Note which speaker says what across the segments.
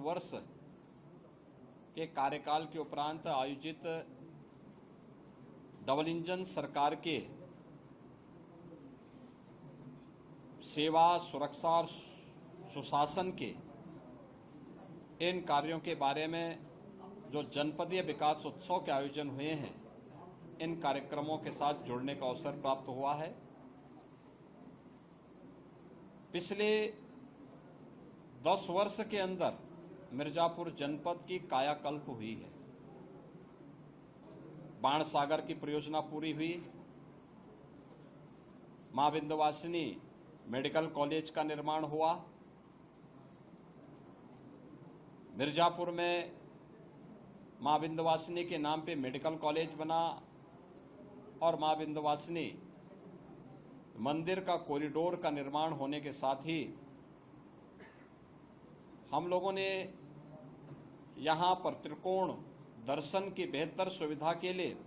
Speaker 1: वर्ष के कार्यकाल के उपरांत आयोजित डबल इंजन सरकार के सेवा, सुरक्षा और सुशासन के इन कार्यों के बारे में जो जनपदीय विकास उत्सव के आयोजन हुए हैं, इन कार्यक्रमों के साथ जुड़ने का अवसर प्राप्त हुआ है। पिछले 10 वर्ष के अंदर मिर्जापुर जनपद की कायाकल्प हुई है। बाणसागर की परियोजना पूरी हुई, मां विंध्यवासिनी मेडिकल कॉलेज का निर्माण हुआ, मिर्जापुर में मां विंध्यवासिनी के नाम पे मेडिकल कॉलेज बना और मां विंध्यवासिनी मंदिर का कॉरिडोर का निर्माण होने के साथ ही हम लोगों ने यहाँ पर त्रिकोण दर्शन की बेहतर सुविधा के लिए,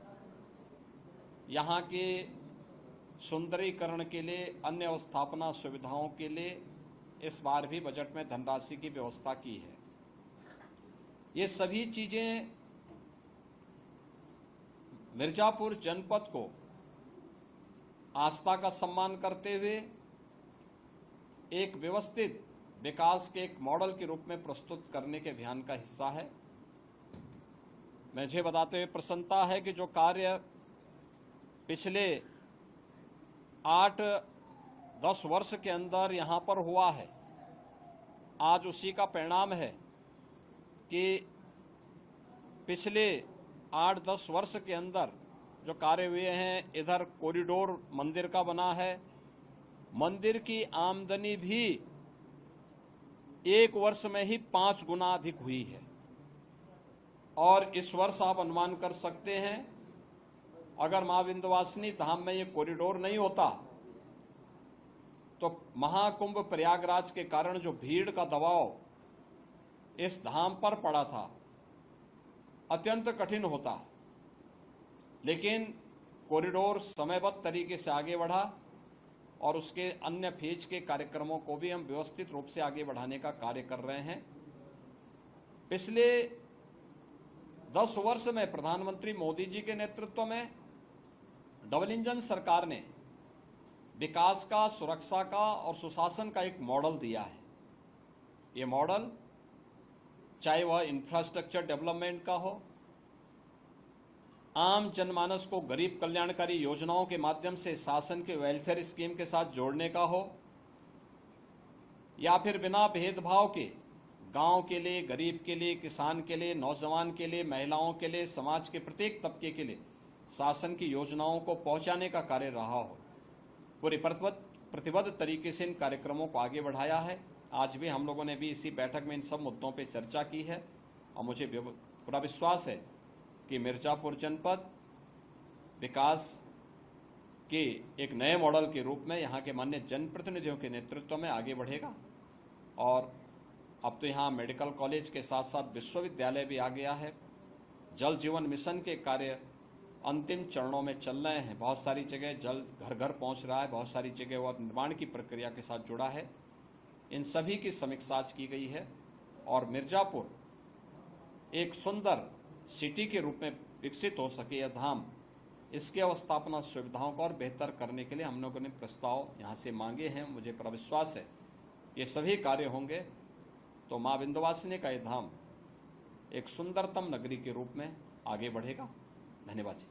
Speaker 1: यहाँ के सुंदरीकरण के लिए, अन्य अवस्थापना सुविधाओं के लिए इस बार भी बजट में धनराशि की व्यवस्था की है। ये सभी चीजें मिर्जापुर जनपद को आस्था का सम्मान करते हुए एक व्यवस्थित विकास के एक मॉडल के रूप में प्रस्तुत करने के अभियान का हिस्सा है। मुझे बताते हुए प्रसन्नता है कि जो कार्य पिछले 8-10 वर्ष के अंदर यहाँ पर हुआ है, आज उसी का परिणाम है कि पिछले 8-10 वर्ष के अंदर जो कार्य हुए हैं, इधर कॉरिडोर मंदिर का बना है, मंदिर की आमदनी भी एक वर्ष में ही 5 गुना अधिक हुई है। और इस वर्ष आप अनुमान कर सकते हैं, अगर मां विंध्यवासिनी धाम में ये कॉरिडोर नहीं होता तो महाकुंभ प्रयागराज के कारण जो भीड़ का दबाव इस धाम पर पड़ा था, अत्यंत कठिन होता। लेकिन कॉरिडोर समयबद्ध तरीके से आगे बढ़ा और उसके अन्य फेज के कार्यक्रमों को भी हम व्यवस्थित रूप से आगे बढ़ाने का कार्य कर रहे हैं। पिछले 10 वर्ष में प्रधानमंत्री मोदी जी के नेतृत्व में डबल इंजन सरकार ने विकास का, सुरक्षा का और सुशासन का एक मॉडल दिया है। ये मॉडल चाहे वह इंफ्रास्ट्रक्चर डेवलपमेंट का हो, आम जनमानस को गरीब कल्याणकारी योजनाओं के माध्यम से शासन के वेलफेयर स्कीम के साथ जोड़ने का हो, या फिर बिना भेदभाव के गांव के लिए, गरीब के लिए, किसान के लिए, नौजवान के लिए, महिलाओं के लिए, समाज के प्रत्येक तबके के लिए शासन की योजनाओं को पहुंचाने का कार्य रहा हो। पूरी प्रतिबद्ध तरीके से इन कार्यक्रमों को आगे बढ़ाया है। आज भी हम लोगों ने भी इसी बैठक में इन सब मुद्दों पर चर्चा की है और मुझे पूरा विश्वास है कि मिर्जापुर जनपद विकास के एक नए मॉडल के रूप में यहाँ के माननीय जनप्रतिनिधियों के नेतृत्व में आगे बढ़ेगा। और अब तो यहाँ मेडिकल कॉलेज के साथ साथ विश्वविद्यालय भी आ गया है। जल जीवन मिशन के कार्य अंतिम चरणों में चल रहे हैं। बहुत सारी जगह जल घर घर पहुँच रहा है, बहुत सारी जगह और निर्माण की प्रक्रिया के साथ जुड़ा है। इन सभी की समीक्षा आज की गई है और मिर्जापुर एक सुंदर सिटी के रूप में विकसित हो सके यह धाम, इसके अवस्थापना सुविधाओं को और बेहतर करने के लिए हम लोगों ने प्रस्ताव यहाँ से मांगे हैं। मुझे पूरा विश्वास है ये सभी कार्य होंगे तो मां विंध्यवासिनी का यह धाम एक सुंदरतम नगरी के रूप में आगे बढ़ेगा। धन्यवाद जी।